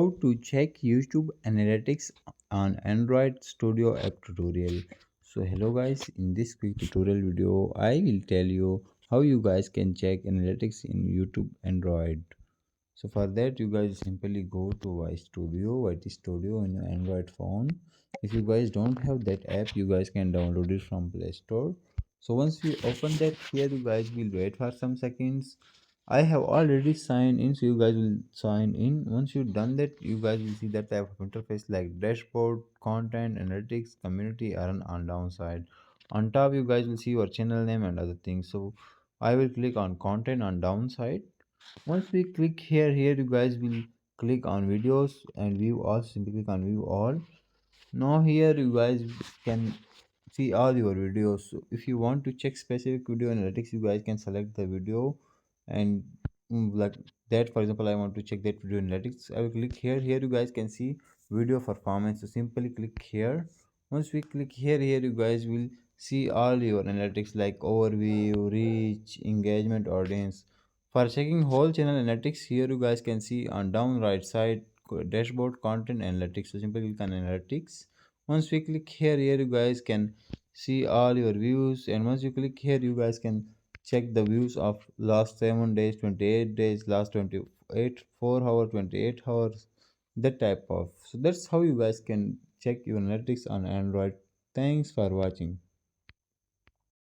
How to check YouTube analytics on Android Studio app tutorial. So hello guys, in this quick tutorial video I will tell you how you guys can check analytics in YouTube Android. So for that you guys simply go to YT Studio in your Android phone. If you guys don't have that app, you guys can download it from Play Store. So once you open that, here you guys will wait for some seconds. I have already signed in, so you guys will sign in. Once you've done that, you guys will see that type of interface like dashboard, content, analytics, community are on downside. On top, you guys will see your channel name and other things. So I will click on content on downside. Once we click here you guys will click on videos and view all. Simply click on view all. Now here you guys can see all your videos. So if you want to check specific video analytics, you guys can select the video and like that. For example, I want to check that video analytics. I will click here you guys can see video performance. So simply click here. Once we click here you guys will see all your analytics like overview, reach, engagement, audience. For checking whole channel analytics, here you guys can see on down right side dashboard, content, analytics. So simply click on analytics. Once we click here you guys can see all your views, and once you click here you guys can check the views of last 7 days, 28 days, last 28 4 hour, 28 hours, that type of. So that's how you guys can check your analytics on Android. Thanks for watching.